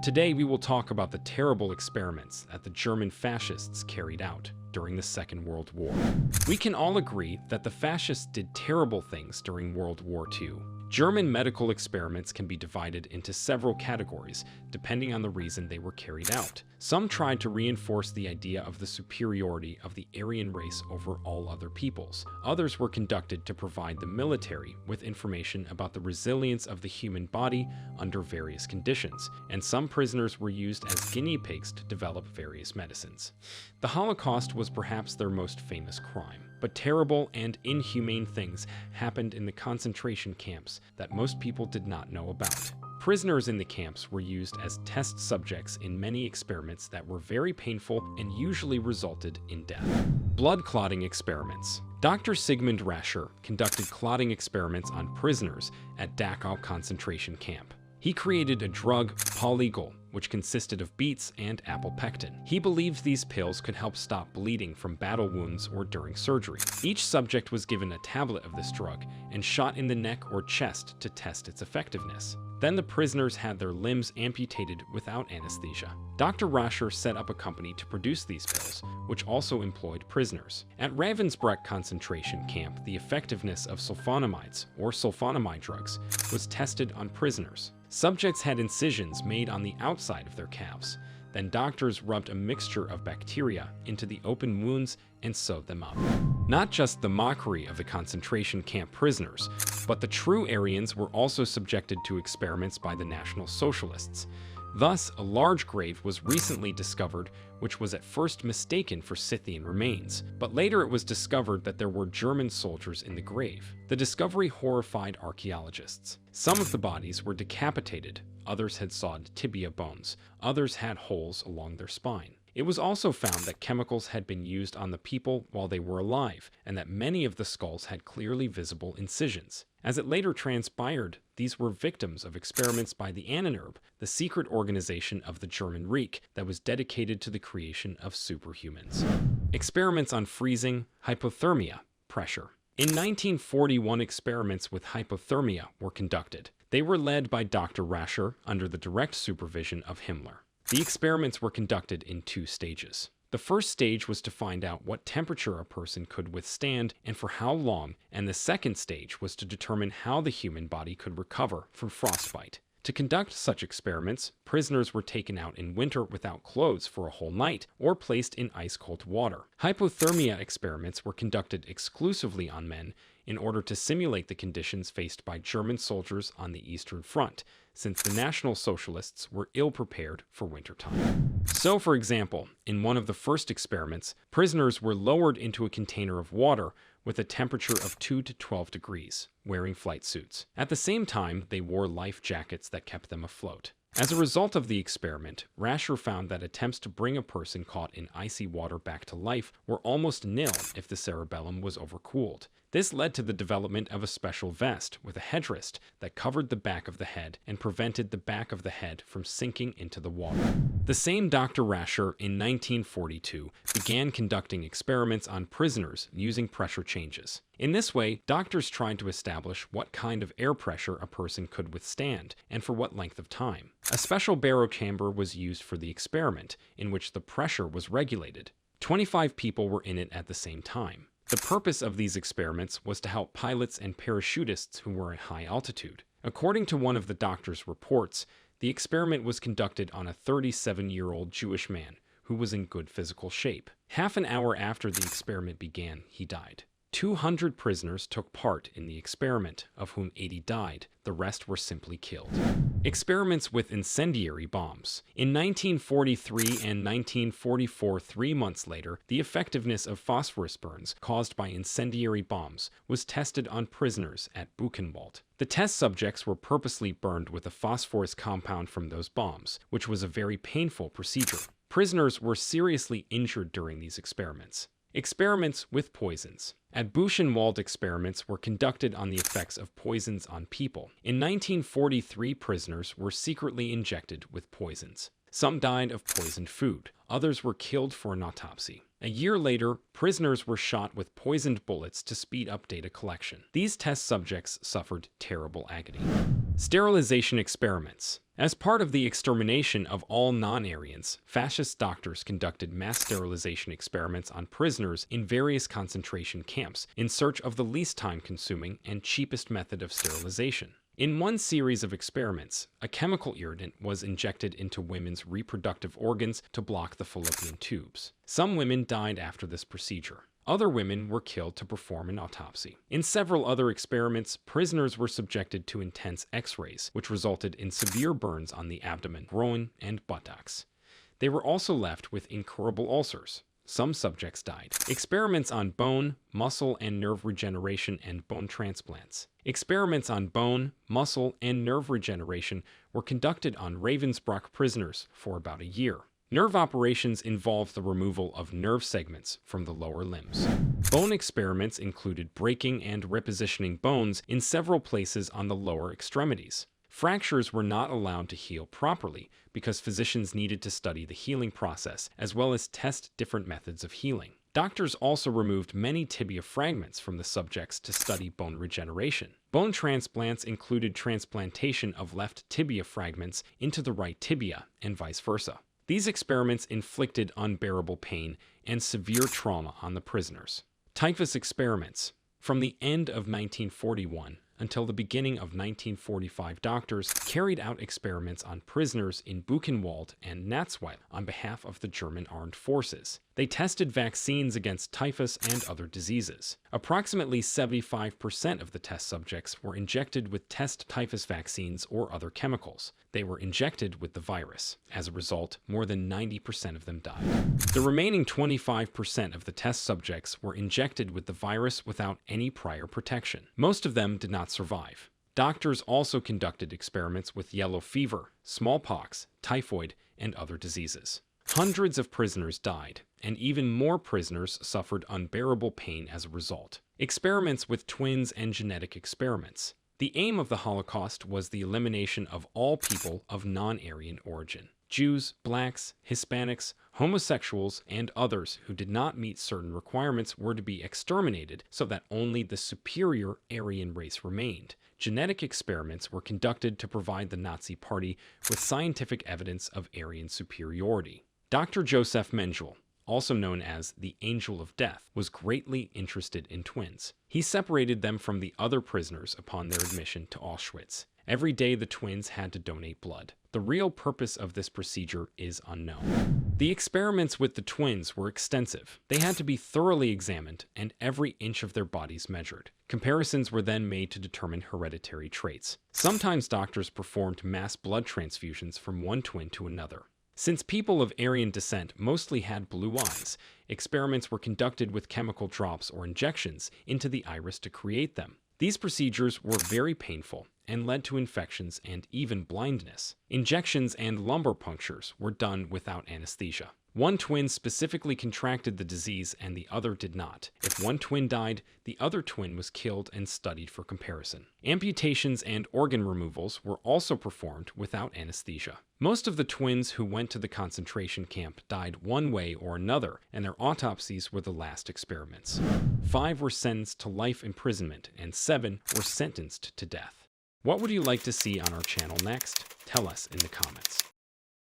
Today we will talk about the terrible experiments that the German fascists carried out during the Second World War. We can all agree that the fascists did terrible things during World War II. German medical experiments can be divided into several categories, depending on the reason they were carried out. Some tried to reinforce the idea of the superiority of the Aryan race over all other peoples. Others were conducted to provide the military with information about the resilience of the human body under various conditions, and some prisoners were used as guinea pigs to develop various medicines. The Holocaust was perhaps their most famous crime. But terrible and inhumane things happened in the concentration camps that most people did not know about. Prisoners in the camps were used as test subjects in many experiments that were very painful and usually resulted in death. Blood clotting experiments. Dr. Sigmund Rascher conducted clotting experiments on prisoners at Dachau concentration camp. He created a drug, pumqwq, which consisted of beets and apple pectin. He believed these pills could help stop bleeding from battle wounds or during surgery. Each subject was given a tablet of this drug and shot in the neck or chest to test its effectiveness. Then the prisoners had their limbs amputated without anesthesia. Dr. Rascher set up a company to produce these pills, which also employed prisoners. At Ravensbrück concentration camp, the effectiveness of sulfonamides, or sulfonamide drugs, was tested on prisoners. Subjects had incisions made on the outside of their calves. Then doctors rubbed a mixture of bacteria into the open wounds and sewed them up. Not just the mockery of the concentration camp prisoners, but the true Aryans were also subjected to experiments by the National Socialists. Thus, a large grave was recently discovered, which was at first mistaken for Scythian remains, but later it was discovered that there were German soldiers in the grave. The discovery horrified archaeologists. Some of the bodies were decapitated, others had sawed tibia bones, others had holes along their spine. It was also found that chemicals had been used on the people while they were alive, and that many of the skulls had clearly visible incisions. As it later transpired, these were victims of experiments by the Ahnenerbe, the secret organization of the German Reich that was dedicated to the creation of superhumans. Experiments on freezing, hypothermia, pressure. In 1941, experiments with hypothermia were conducted. They were led by Dr. Rascher under the direct supervision of Himmler. The experiments were conducted in two stages. The first stage was to find out what temperature a person could withstand and for how long, and the second stage was to determine how the human body could recover from frostbite. To conduct such experiments, prisoners were taken out in winter without clothes for a whole night or placed in ice-cold water. Hypothermia experiments were conducted exclusively on men in order to simulate the conditions faced by German soldiers on the Eastern Front, since the National Socialists were ill-prepared for wintertime. So, for example, in one of the first experiments, prisoners were lowered into a container of water with a temperature of 2 to 12 degrees, wearing flight suits. At the same time, they wore life jackets that kept them afloat. As a result of the experiment, Rascher found that attempts to bring a person caught in icy water back to life were almost nil if the cerebellum was overcooled. This led to the development of a special vest with a headrest that covered the back of the head and prevented the back of the head from sinking into the water. The same Dr. Rascher in 1942 began conducting experiments on prisoners using pressure changes. In this way, doctors tried to establish what kind of air pressure a person could withstand and for what length of time. A special barochamber was used for the experiment, in which the pressure was regulated. 25 people were in it at the same time. The purpose of these experiments was to help pilots and parachutists who were at high altitude. According to one of the doctor's reports, the experiment was conducted on a 37-year-old Jewish man who was in good physical shape. Half an hour after the experiment began, he died. 200 prisoners took part in the experiment, of whom 80 died. The rest were simply killed. Experiments with incendiary bombs. In 1943 and 1944, 3 months later, the effectiveness of phosphorus burns caused by incendiary bombs was tested on prisoners at Buchenwald. The test subjects were purposely burned with a phosphorus compound from those bombs, which was a very painful procedure. Prisoners were seriously injured during these experiments. Experiments with poisons. At Buchenwald, experiments were conducted on the effects of poisons on people. In 1943, prisoners were secretly injected with poisons. Some died of poisoned food. Others were killed for an autopsy. A year later, prisoners were shot with poisoned bullets to speed up data collection. These test subjects suffered terrible agony. Sterilization experiments. As part of the extermination of all non-Aryans, fascist doctors conducted mass sterilization experiments on prisoners in various concentration camps in search of the least time-consuming and cheapest method of sterilization. In one series of experiments, a chemical irritant was injected into women's reproductive organs to block the fallopian tubes. Some women died after this procedure. Other women were killed to perform an autopsy. In several other experiments, prisoners were subjected to intense X-rays, which resulted in severe burns on the abdomen, groin, and buttocks. They were also left with incurable ulcers. Some subjects died. Experiments on bone, muscle, and nerve regeneration and bone transplants. Experiments on bone, muscle, and nerve regeneration were conducted on Ravensbrück prisoners for about a year. Nerve operations involved the removal of nerve segments from the lower limbs. Bone experiments included breaking and repositioning bones in several places on the lower extremities. Fractures were not allowed to heal properly because physicians needed to study the healing process as well as test different methods of healing. Doctors also removed many tibia fragments from the subjects to study bone regeneration. Bone transplants included transplantation of left tibia fragments into the right tibia and vice versa. These experiments inflicted unbearable pain and severe trauma on the prisoners. Typhus experiments. From the end of 1941 until the beginning of 1945, doctors carried out experiments on prisoners in Buchenwald and Natzweiler on behalf of the German armed forces. They tested vaccines against typhus and other diseases. Approximately 75% of the test subjects were injected with test typhus vaccines or other chemicals. They were injected with the virus. As a result, more than 90% of them died. The remaining 25% of the test subjects were injected with the virus without any prior protection. Most of them did not survive. Doctors also conducted experiments with yellow fever, smallpox, typhoid, and other diseases. Hundreds of prisoners died, and even more prisoners suffered unbearable pain as a result. Experiments with twins and genetic experiments. The aim of the Holocaust was the elimination of all people of non-Aryan origin. Jews, blacks, Hispanics, homosexuals, and others who did not meet certain requirements were to be exterminated so that only the superior Aryan race remained. Genetic experiments were conducted to provide the Nazi Party with scientific evidence of Aryan superiority. Dr. Joseph Mengele, also known as the Angel of Death, was greatly interested in twins. He separated them from the other prisoners upon their admission to Auschwitz. Every day the twins had to donate blood. The real purpose of this procedure is unknown. The experiments with the twins were extensive. They had to be thoroughly examined and every inch of their bodies measured. Comparisons were then made to determine hereditary traits. Sometimes doctors performed mass blood transfusions from one twin to another. Since people of Aryan descent mostly had blue eyes, experiments were conducted with chemical drops or injections into the iris to create them. These procedures were very painful and led to infections and even blindness. Injections and lumbar punctures were done without anesthesia. One twin specifically contracted the disease and the other did not. If one twin died, the other twin was killed and studied for comparison. Amputations and organ removals were also performed without anesthesia. Most of the twins who went to the concentration camp died one way or another, and their autopsies were the last experiments. 5 were sentenced to life imprisonment, and 7 were sentenced to death. What would you like to see on our channel next? Tell us in the comments.